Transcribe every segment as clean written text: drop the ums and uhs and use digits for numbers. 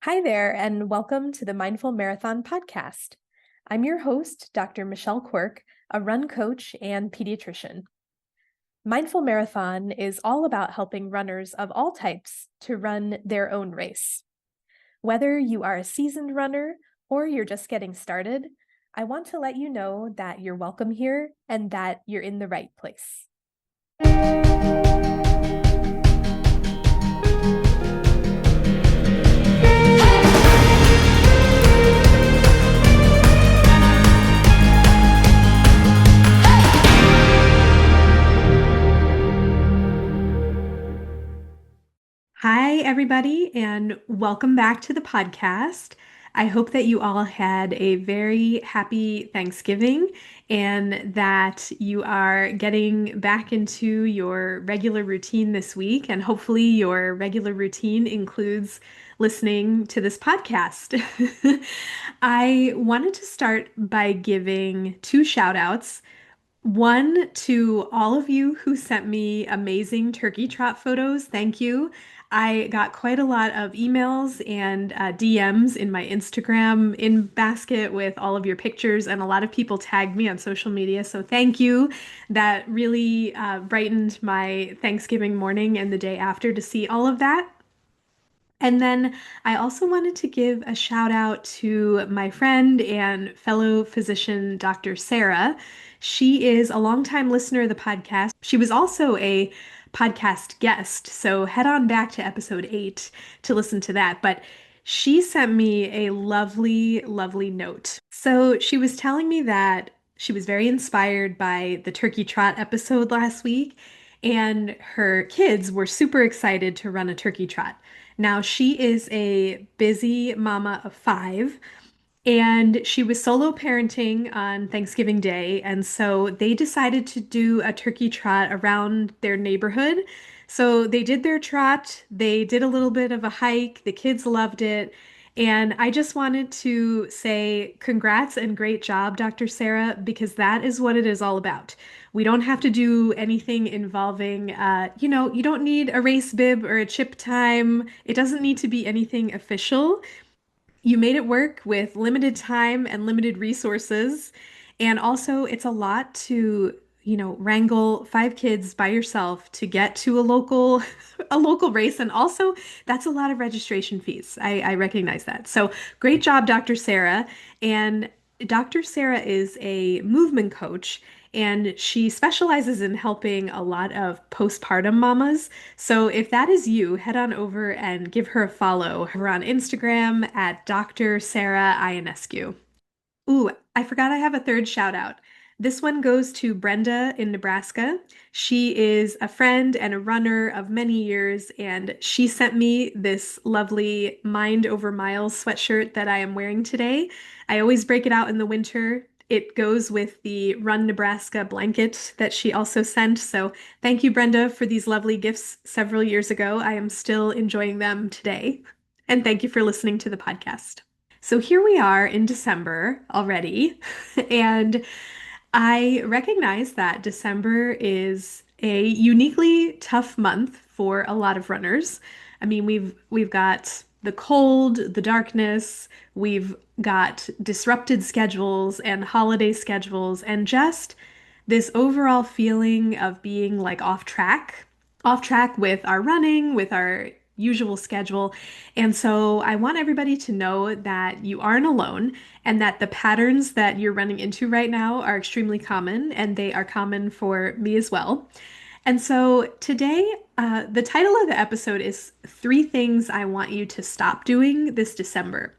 Hi there, and welcome to the Mindful Marathon podcast. I'm your host, Dr. Michelle Quirk, a run coach and pediatrician. Mindful Marathon is all about helping runners of all types to run their own race. Whether you are a seasoned runner or you're just getting started, I want to let you know that you're welcome here and that you're in the right place. Hi, everybody, and welcome back to the podcast. I hope that you all had a very happy Thanksgiving and that you are getting back into your regular routine this week. And hopefully, your regular routine includes listening to this podcast. I wanted to start by giving two shout outs. One to all of you who sent me amazing turkey trot photos. Thank you. I got quite a lot of emails and DMs in my Instagram in basket with all of your pictures, and a lot of people tagged me on social media. So thank you. That really brightened my Thanksgiving morning and the day after to see all of that. And then I also wanted to give a shout out to my friend and fellow physician, Dr. Sarah. She is a longtime listener of the podcast. She was also a podcast guest, so head on back to episode 8 to listen to that. But she sent me a lovely, lovely note. So she was telling me that she was very inspired by the Turkey Trot episode last week, and her kids were super excited to run a turkey trot. Now, she is a busy mama of 5, and she was solo parenting on Thanksgiving Day. And so they decided to do a turkey trot around their neighborhood. So they did their trot, they did a little bit of a hike, the kids loved it. And I just wanted to say congrats and great job, Dr. Sarah, because that is what it is all about. We don't have to do anything involving, you don't need a race bib or a chip time. It doesn't need to be anything official. You made it work with limited time and limited resources. And also, it's a lot to, wrangle 5 kids by yourself to get to a local a local race. And also, that's a lot of registration fees. I recognize that. So great job, Dr. Sarah. And Dr. Sarah is a movement coach, and she specializes in helping a lot of postpartum mamas. So if that is you, head on over and give her a follow. We're on Instagram at Dr. Sarah Ionescu. Ooh, I forgot I have a third shout out. This one goes to Brenda in Nebraska. She is a friend and a runner of many years, and she sent me this lovely Mind Over Miles sweatshirt that I am wearing today. I always break it out in the winter. It goes with the Run Nebraska blanket that she also sent. So thank you, Brenda, for these lovely gifts several years ago. I am still enjoying them today. And thank you for listening to the podcast. So here we are in December already, and I recognize that December is a uniquely tough month for a lot of runners. I mean, we've got the cold, the darkness, we've got disrupted schedules and holiday schedules, and just this overall feeling of being like off track with our running, with our usual schedule. And so I want everybody to know that you aren't alone and that the patterns that you're running into right now are extremely common, and they are common for me as well. And so today, the title of the episode is 3 Things I Want You to Stop Doing This December.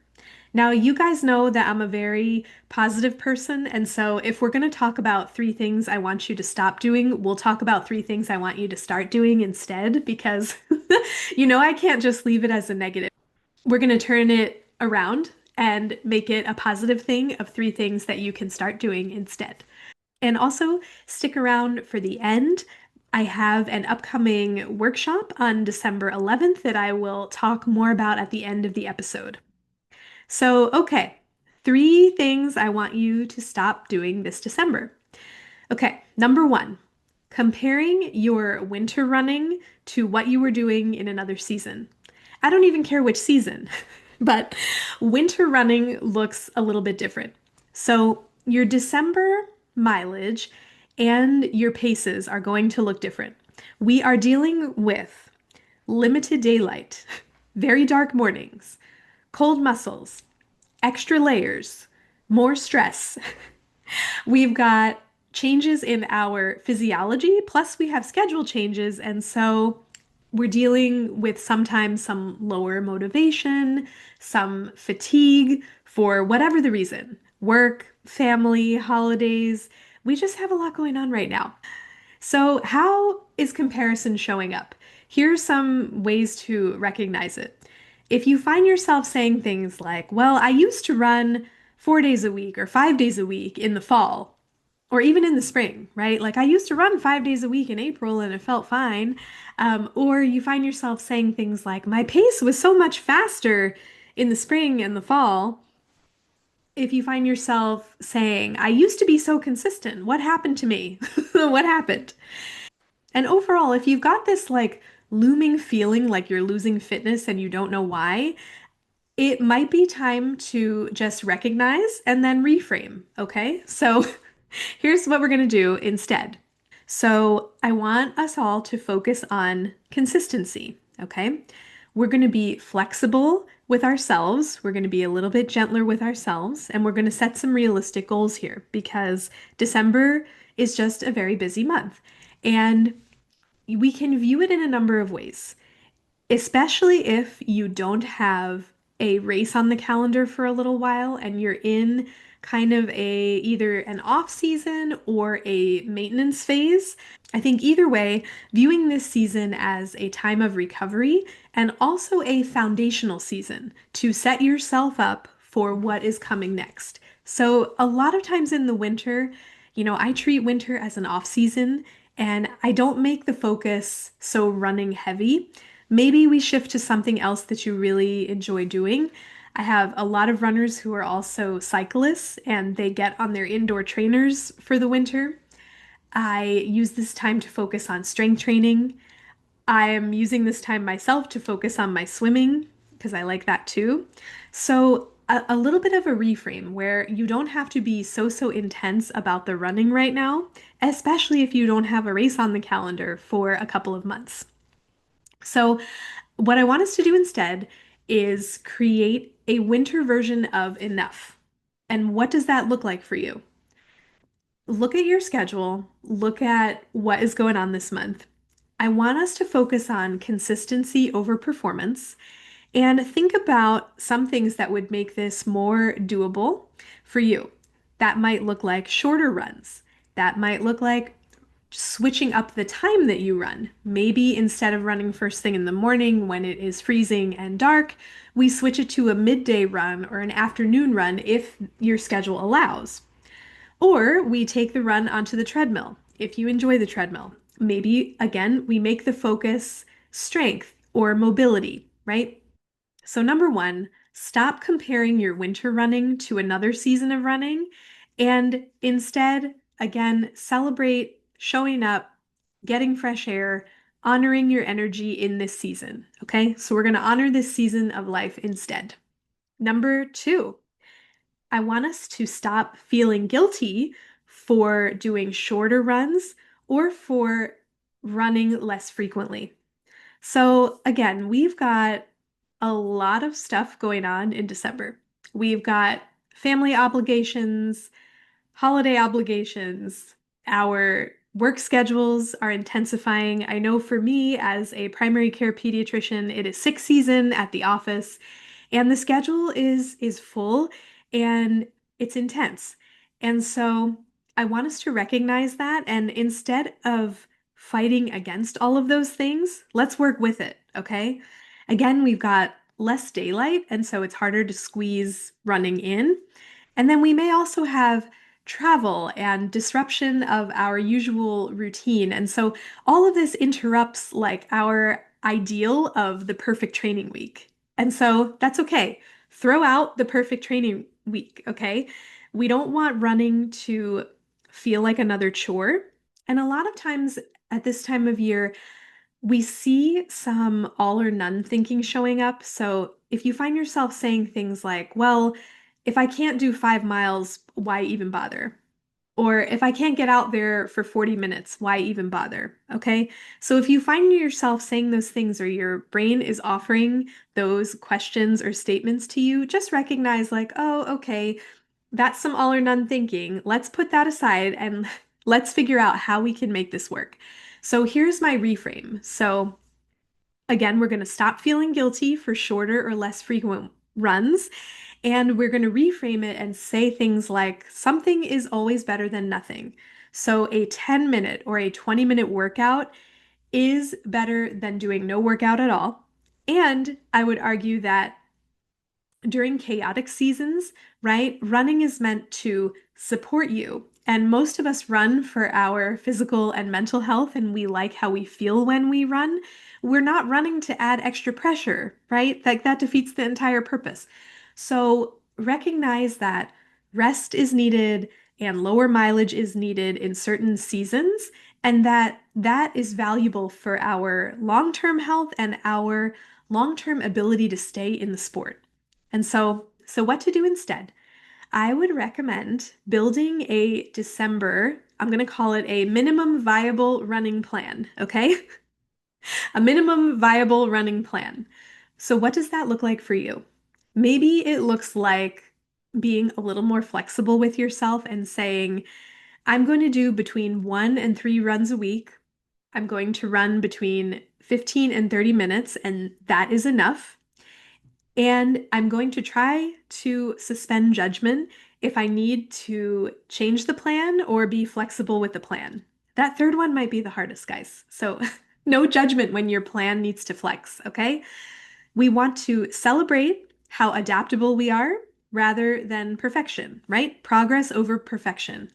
Now, you guys know that I'm a very positive person, and so if we're going to talk about 3 things I want you to stop doing, we'll talk about 3 things I want you to start doing instead, because I can't just leave it as a negative. We're going to turn it around and make it a positive thing of 3 things that you can start doing instead. And also stick around for the end. I have an upcoming workshop on December 11th that I will talk more about at the end of the episode. So, okay, 3 things I want you to stop doing this December. Okay, number 1, comparing your winter running to what you were doing in another season. I don't even care which season, But winter running looks a little bit different. So your December mileage and your paces are going to look different. We are dealing with limited daylight, very dark mornings, cold muscles, extra layers, more stress. We've got changes in our physiology, plus we have schedule changes. And so we're dealing with sometimes some lower motivation, some fatigue for whatever the reason work, family, holidays. We just have a lot going on right now. So, how is comparison showing up? Here's some ways to recognize it. If you find yourself saying things like, well, I used to run 4 days a week or 5 days a week in the fall, or even in the spring, right? Like I used to run 5 days a week in April and it felt fine. Or you find yourself saying things like, my pace was so much faster in the spring and the fall. If you find yourself saying, I used to be so consistent, what happened to me? What happened? And overall, if you've got this like looming feeling like you're losing fitness and you don't know why, it might be time to just recognize and then reframe. Okay. So here's what we're going to do instead. So I want us all to focus on consistency. Okay. We're going to be flexible with ourselves. We're going to be a little bit gentler with ourselves, and we're going to set some realistic goals here because December is just a very busy month. And we can view it in a number of ways, especially if you don't have a race on the calendar for a little while and you're in kind of a either an off season or a maintenance phase. I think either way, viewing this season as a time of recovery and also a foundational season to set yourself up for what is coming next. So, a lot of times in the winter, I treat winter as an off season and I don't make the focus so running heavy. Maybe we shift to something else that you really enjoy doing. I have a lot of runners who are also cyclists and they get on their indoor trainers for the winter. I use this time to focus on strength training. I'm using this time myself to focus on my swimming because I like that too. So, a little bit of a reframe where you don't have to be so intense about the running right now, especially if you don't have a race on the calendar for a couple of months. So, what I want us to do instead is create a winter version of enough. And what does that look like for you? Look at your schedule, look at what is going on this month. I want us to focus on consistency over performance and think about some things that would make this more doable for you. That might look like shorter runs. That might look like switching up the time that you run. Maybe instead of running first thing in the morning when it is freezing and dark, we switch it to a midday run or an afternoon run if your schedule allows. Or we take the run onto the treadmill if you enjoy the treadmill. Maybe again, we make the focus strength or mobility, right? So, number one, stop comparing your winter running to another season of running and instead, again, celebrate showing up, getting fresh air, honoring your energy in this season. Okay, so we're going to honor this season of life instead. Number two, I want us to stop feeling guilty for doing shorter runs or for running less frequently. So, again, we've got a lot of stuff going on in December. We've got family obligations, holiday obligations, our work schedules are intensifying. I know for me, as a primary care pediatrician, it is sick season at the office, and the schedule is full and it's intense. And so I want us to recognize that, and instead of fighting against all of those things, let's work with it, okay? Again, we've got less daylight, and so it's harder to squeeze running in. And then we may also have travel and disruption of our usual routine. And so all of this interrupts like our ideal of the perfect training week. And so that's okay. Throw out the perfect training week, okay? We don't want running to feel like another chore. And a lot of times at this time of year, we see some all or none thinking showing up. So if you find yourself saying things like, well, if I can't do 5 miles, why even bother? Or if I can't get out there for 40 minutes, why even bother? Okay. So if you find yourself saying those things or your brain is offering those questions or statements to you, just recognize, like, oh, okay, that's some all or none thinking. Let's put that aside and let's figure out how we can make this work. So here's my reframe. So again, we're going to stop feeling guilty for shorter or less frequent runs, and we're going to reframe it and say things like something is always better than nothing. So a 10-minute or a 20-minute workout is better than doing no workout at all. And I would argue that during chaotic seasons, right? Running is meant to support you. And most of us run for our physical and mental health, and we like how we feel when we run. We're not running to add extra pressure, right? Like that defeats the entire purpose. So recognize that rest is needed and lower mileage is needed in certain seasons, and that is valuable for our long-term health and our long-term ability to stay in the sport. And so what to do instead? I would recommend building a December, I'm going to call it a minimum viable running plan, okay? A minimum viable running plan. So what does that look like for you? Maybe it looks like being a little more flexible with yourself and saying, I'm going to do between 1 and 3 runs a week. I'm going to run between 15 and 30 minutes, and that is enough. And I'm going to try to suspend judgment if I need to change the plan or be flexible with the plan. That third one might be the hardest, guys. So no judgment when your plan needs to flex, okay? We want to celebrate how adaptable we are rather than perfection, right? Progress over perfection.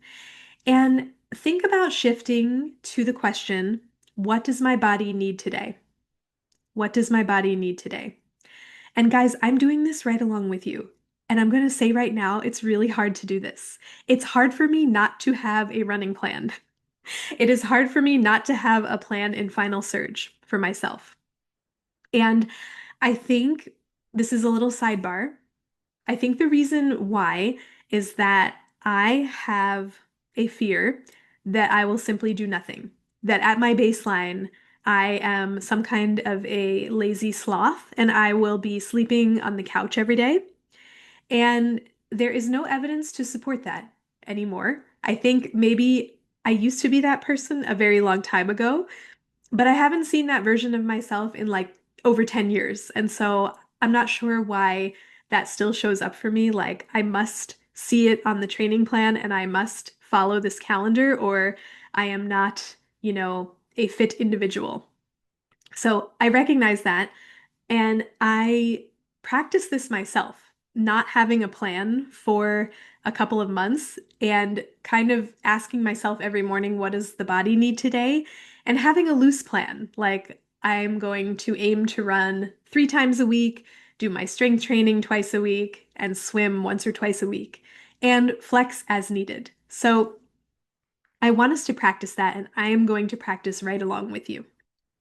And think about shifting to the question, what does my body need today? What does my body need today? And guys, I'm doing this right along with you. And I'm going to say right now, it's really hard to do this. It's hard for me not to have a running plan. It is hard for me not to have a plan in Final Surge for myself. And I think this is a little sidebar. I think the reason why is that I have a fear that I will simply do nothing, that at my baseline, I am some kind of a lazy sloth and I will be sleeping on the couch every day. And there is no evidence to support that anymore. I think maybe I used to be that person a very long time ago, but I haven't seen that version of myself in like over 10 years. And so I'm not sure why that still shows up for me. Like I must see it on the training plan and I must follow this calendar or I am not, a fit individual. So I recognize that. And I practiced this myself, not having a plan for a couple of months and kind of asking myself every morning, what does the body need today? And having a loose plan, like I'm going to aim to run 3 times a week, do my strength training twice a week, and swim once or twice a week, and flex as needed. So I want us to practice that, and I am going to practice right along with you.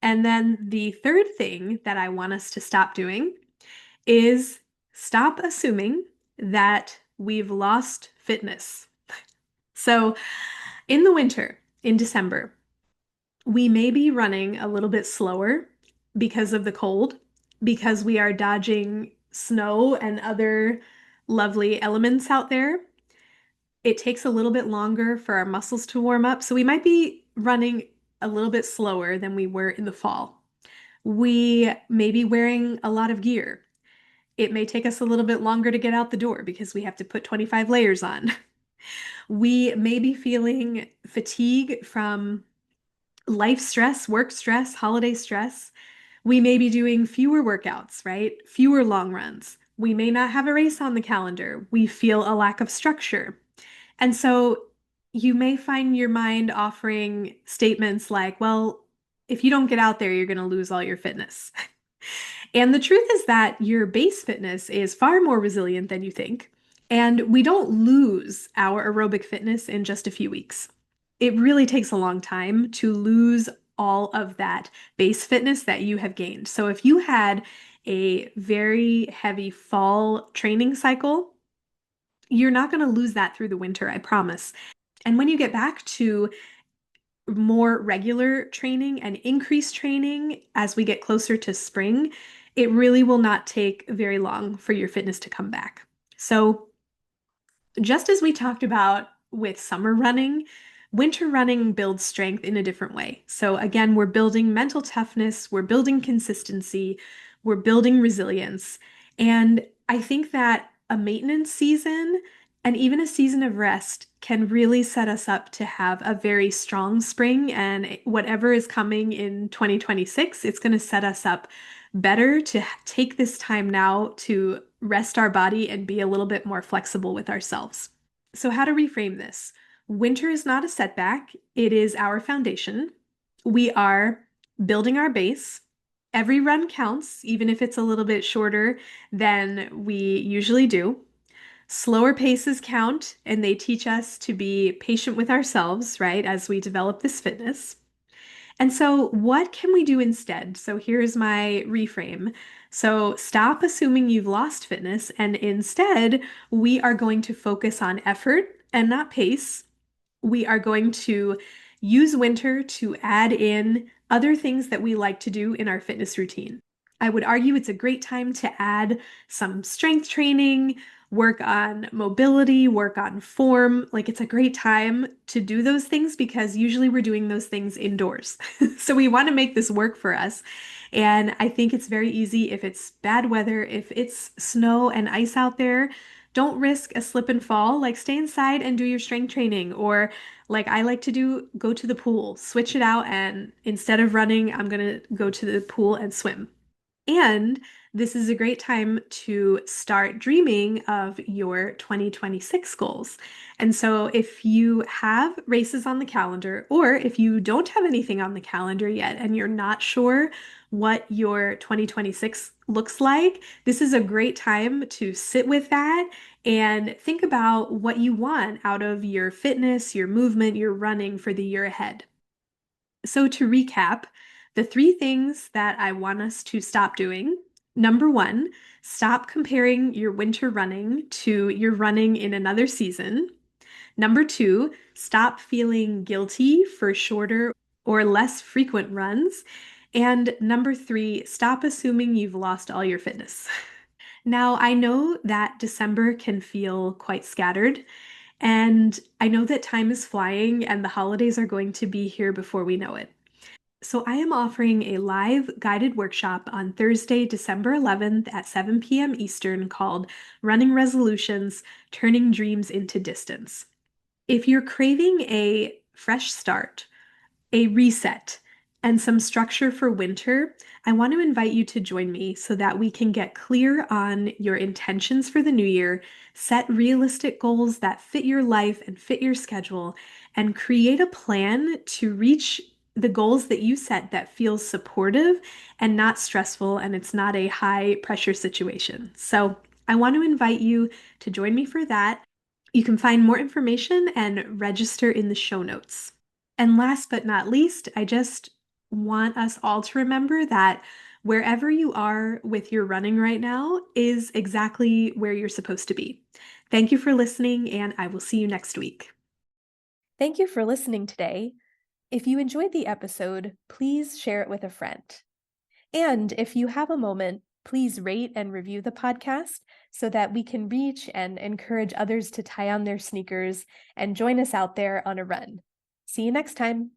And then the third thing that I want us to stop doing is stop assuming that we've lost fitness. So in the winter, in December, we may be running a little bit slower because of the cold, because we are dodging snow and other lovely elements out there. It takes a little bit longer for our muscles to warm up. So we might be running a little bit slower than we were in the fall. We may be wearing a lot of gear. It may take us a little bit longer to get out the door because we have to put 25 layers on. We may be feeling fatigue from life stress, work stress, holiday stress. We may be doing fewer workouts, right? Fewer long runs. We may not have a race on the calendar. We feel a lack of structure. And so you may find your mind offering statements like, well, if you don't get out there, you're going to lose all your fitness. And the truth is that your base fitness is far more resilient than you think. And we don't lose our aerobic fitness in just a few weeks. It really takes a long time to lose all of that base fitness that you have gained. So if you had a very heavy fall training cycle, you're not going to lose that through the winter, I promise. And when you get back to more regular training and increased training as we get closer to spring, it really will not take very long for your fitness to come back. So, just as we talked about with summer running, winter running builds strength in a different way. So, again, we're building mental toughness, we're building consistency, we're building resilience. And I think that a maintenance season and even a season of rest can really set us up to have a very strong spring. And whatever is coming in 2026, it's going to set us up better to take this time now to rest our body and be a little bit more flexible with ourselves. So, how to reframe this? Winter is not a setback, it is our foundation. We are building our base. Every run counts, even if it's a little bit shorter than we usually do. Slower paces count, and they teach us to be patient with ourselves, right, as we develop this fitness. And so, what can we do instead? So, here's my reframe. So, stop assuming you've lost fitness, and instead, we are going to focus on effort and not pace. We are going to use winter to add in other things that we like to do in our fitness routine. I would argue it's a great time to add some strength training, work on mobility, work on form. Like it's a great time to do those things because usually we're doing those things indoors. So we want to make this work for us. And I think it's very easy if it's bad weather, if it's snow and ice out there, don't risk a slip and fall. Like stay inside and do your strength training. Or like I like to do, go to the pool, switch it out. And instead of running, I'm going to go to the pool and swim. And this is a great time to start dreaming of your 2026 goals. And so, if you have races on the calendar, or if you don't have anything on the calendar yet and you're not sure what your 2026 looks like, this is a great time to sit with that and think about what you want out of your fitness, your movement, your running for the year ahead. So, to recap, the three things that I want us to stop doing. Number one, stop comparing your winter running to your running in another season. Number two, stop feeling guilty for shorter or less frequent runs. And number three, stop assuming you've lost all your fitness. Now, I know that December can feel quite scattered, and I know that time is flying and the holidays are going to be here before we know it. So, I am offering a live guided workshop on Thursday, December 11th at 7 p.m. Eastern called Running Resolutions Turning Dreams into Distance. If you're craving a fresh start, a reset, and some structure for winter, I want to invite you to join me so that we can get clear on your intentions for the new year, set realistic goals that fit your life and fit your schedule, and create a plan to reach the goals that you set that feels supportive and not stressful, and it's not a high pressure situation. So, I want to invite you to join me for that. You can find more information and register in the show notes. And last but not least, I just want us all to remember that wherever you are with your running right now is exactly where you're supposed to be. Thank you for listening, and I will see you next week. Thank you for listening today. If you enjoyed the episode, please share it with a friend. And if you have a moment, please rate and review the podcast so that we can reach and encourage others to tie on their sneakers and join us out there on a run. See you next time.